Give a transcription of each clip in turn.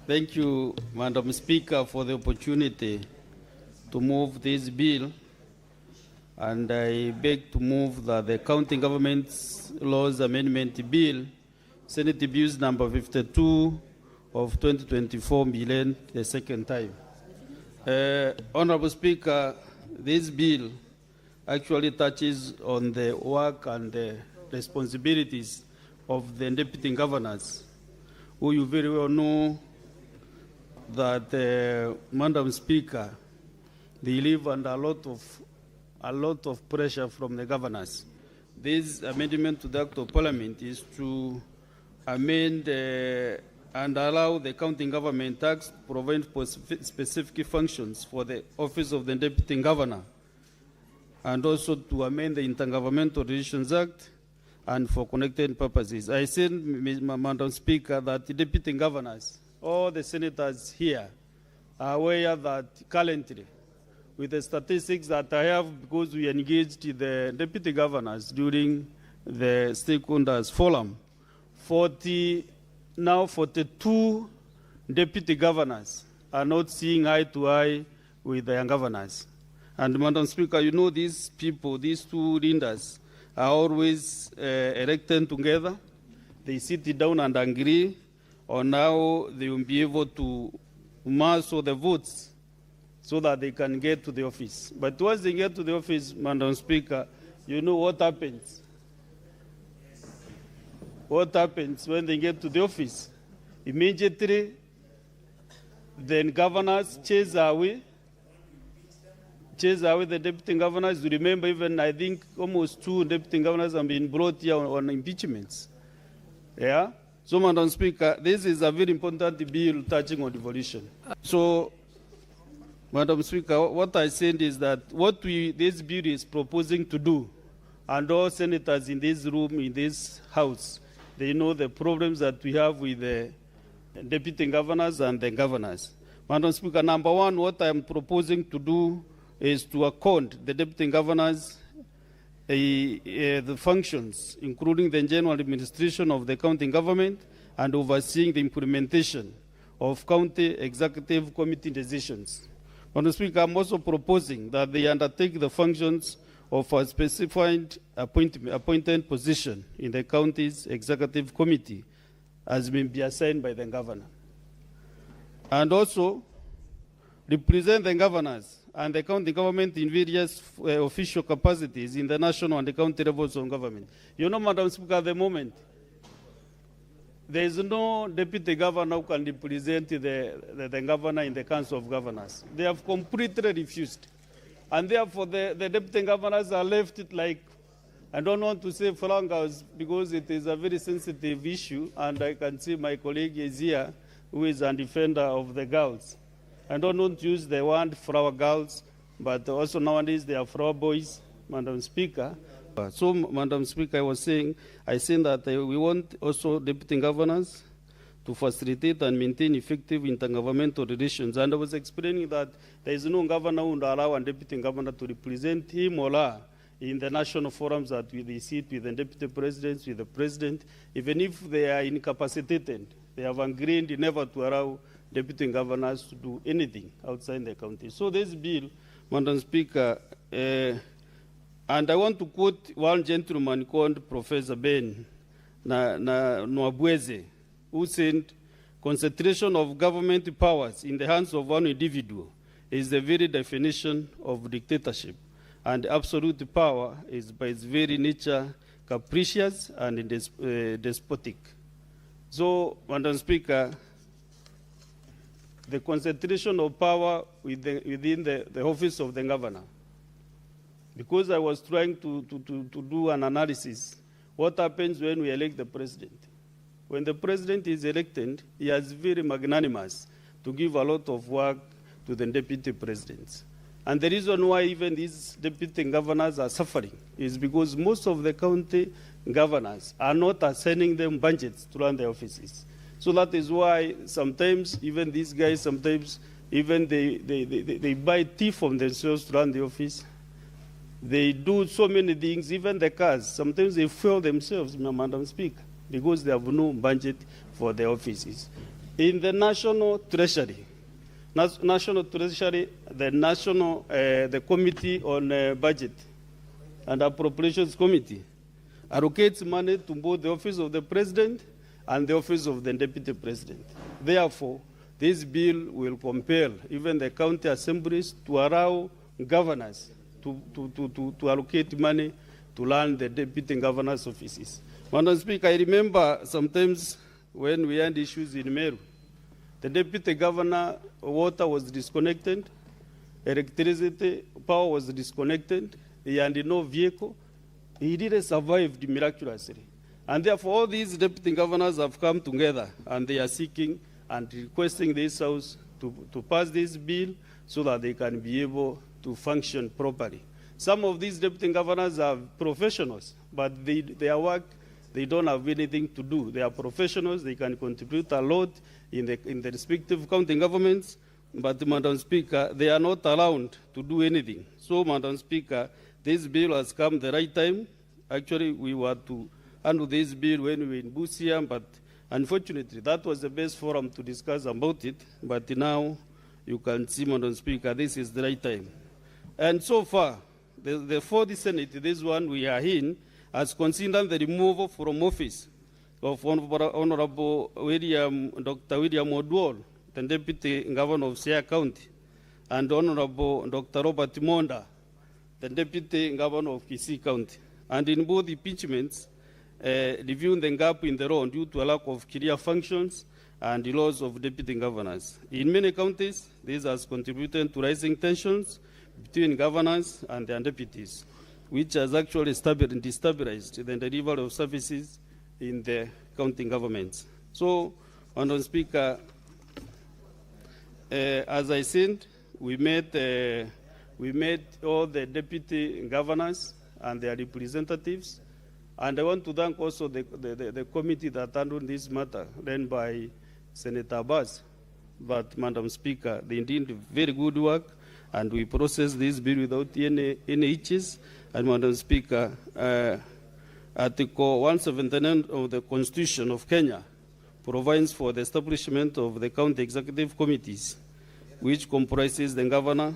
Thank you, Madam Speaker, for the opportunity to move this bill. And I beg to move that the County Government's Laws Amendment Bill, Senate Bills number 52 of 2024, be lent the second time. Honorable Speaker, this bill actually touches on the work and the responsibilities of the deputy governors, who you very well know that, Madam Speaker, they live under a lot of pressure from the governors. This amendment to the Act of Parliament is to amend and allow the county government tax to provide for specific functions for the office of the deputy governor, and also to amend the Intergovernmental Relations Act and for connected purposes. I said, Madam Speaker, that the deputy governors, all the senators here, are aware that currently, with the statistics that I have, because we engaged the deputy governors during the stakeholders forum, 42 deputy governors are not seeing eye to eye with their governors. And Madam Speaker, you know these people, these two leaders, are always elected together. They sit down and agree on how they will be able to master the votes so that they can get to the office. But once they get to the office, Madam Speaker, you know what happens. What happens when they get to the office? Immediately, then governors chase away the deputy governors. You remember, even I think almost 2 deputy governors have been brought here on impeachments. Yeah? So, Madam Speaker, this is a very important bill touching on devolution. So, Madam Speaker, what I said is that what this bill is proposing to do, and all senators in this room, in this house, they know the problems that we have with the deputy governors and the governors. Madam Speaker, number one, what I am proposing to do is to account the deputy governors the functions, including the general administration of the county government and overseeing the implementation of county executive committee decisions. Madam Speaker, I'm also proposing that they undertake the functions of a specified appointed position in the county's executive committee as may be assigned by the governor. And also represent the governors and the county government in various official capacities in the national and the county levels of government. You know, Madam Speaker, at the moment, there is no deputy governor who can represent the governor in the Council of Governors. They have completely refused. And therefore, the deputy governors are left like, I don't want to say flangers because it is a very sensitive issue, and I can see my colleague is here, who is a defender of the girls. I don't want to use the word flower girls, but also nowadays they are flower boys, Madam Speaker. So, Madam Speaker, I said that we want also deputy governors to facilitate and maintain effective intergovernmental relations. And I was explaining that there is no governor who would allow a deputy governor to represent him or her in the national forums that they sit with the deputy presidents, with the president, even if they are incapacitated. They have agreed never to allow deputy governors to do anything outside the county. So this bill, Madam Speaker, and I want to quote one gentleman called Professor Ben Nwabweze, who said, concentration of government powers in the hands of one individual is the very definition of dictatorship. And absolute power is by its very nature capricious and despotic. So, Madam Speaker, the concentration of power within the office of the governor. Because I was trying to do an analysis, what happens when we elect the president? When the president is elected, he is very magnanimous to give a lot of work to the deputy presidents. And the reason why even these deputy governors are suffering is because most of the county governors are not assigning them budgets to run their offices. So that is why sometimes even these guys, sometimes even they buy tea from themselves to run the office. They do so many things, even the cars. Sometimes they fuel themselves, Madam Speaker, because they have no budget for their offices. In the National Treasury, the Committee on Budget and Appropriations Committee allocates money to both the Office of the President and the Office of the Deputy President. Therefore, this bill will compel even the county assemblies to allow governors to allocate money to run the deputy governors' offices. Madam Speaker, I remember sometimes when we had issues in Meru, the deputy governor, water was disconnected, electricity, power was disconnected, he had no vehicle. He didn't survive miraculously. And therefore, all these deputy governors have come together and they are seeking and requesting this House to pass this bill so that they can be able to function properly. Some of these deputy governors are professionals, but their work, they don't have anything to do. They are professionals, they can contribute a lot in the respective county governments, but, Madam Speaker, they are not allowed to do anything. So, Madam Speaker, this bill has come the right time. Actually, we were to handle this bill when we were in Busia, but unfortunately, that was the best forum to discuss about it. But now, you can see, Madam Speaker, this is the right time. And so far, the 40th Senate, this one we are in, has considered the removal from office of Honorable Dr. William Odwall, the Deputy Governor of Siaya County, and Honorable Dr. Robert Monda, the Deputy Governor of Kisii County. And in both impeachments, reviewing the gap in the law due to a lack of clear functions and the laws of deputy governors. In many counties, this has contributed to rising tensions between governors and their deputies, which has actually destabilized the delivery of services in the county governments. So, Madam Speaker, as I said, we met all the deputy governors and their representatives, and I want to thank also the committee that handled this matter, led by Senator Abbas. But, Madam Speaker, they did very good work, and we processed this bill without any hitches. And, Madam Speaker, Article 179 of the Constitution of Kenya provides for the establishment of the county executive committees, which comprises the governor,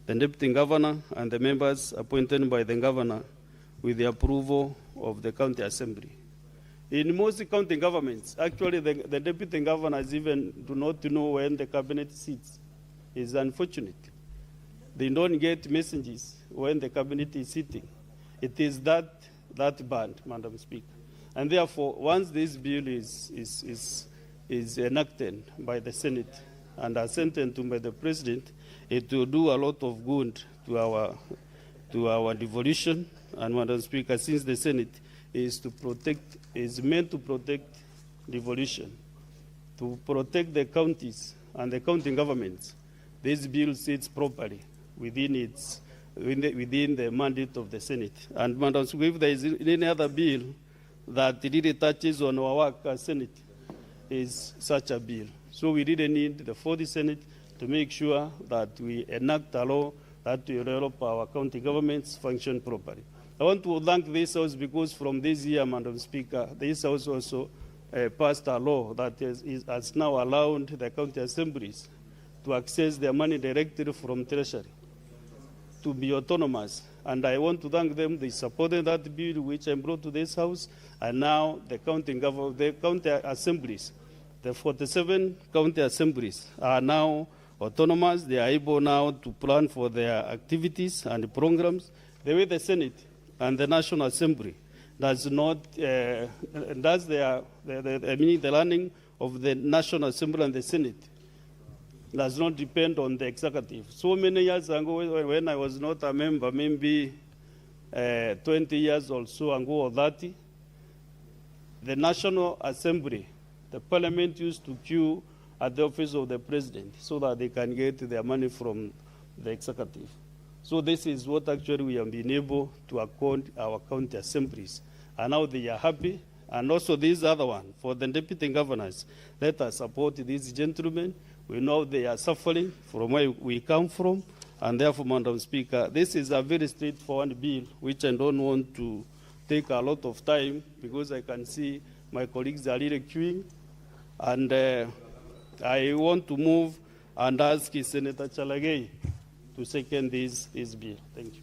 the deputy governor, and the members appointed by the governor with the approval of the county assembly. In most county governments, actually the deputy governors even do not know when the cabinet sits. It's unfortunate. They don't get messages when the cabinet is sitting. It is that bad, Madam Speaker. And therefore, once this bill is enacted by the Senate and assented to by the President, it will do a lot of good to our devolution. And, Madam Speaker, since the Senate is meant to protect devolution, to protect the counties and the county governments, this bill sits properly within the mandate of the Senate. And, Madam Speaker, if there is any other bill that really touches on our work as Senate, is such a bill. So we really need the 40th Senate to make sure that we enact a law that will help our county governments function properly. I want to thank this House because from this year, Madam Speaker, this House also passed a law that has now allowed the county assemblies to access their money directly from Treasury, to be autonomous. And I want to thank them. They supported that bill which I brought to this House, and now the county assemblies, the 47 county assemblies are now autonomous. They are able now to plan for their activities and programs the way the Senate and the National Assembly does not, the running of the National Assembly and the Senate does not depend on the executive. So many years ago, when I was not a member, maybe 20 years or so ago or 30, the National Assembly, the Parliament used to queue at the office of the President so that they can get their money from the executive. So this is what actually we have been able to accord our county assemblies. And now they are happy. And also this other one, for the deputy governors, let us support these gentlemen. We know they are suffering from where we come from. And therefore, Madam Speaker, this is a very straightforward bill, which I don't want to take a lot of time because I can see my colleagues are really queuing. And I want to move and ask Senator Chalagay to second this bill. Thank you.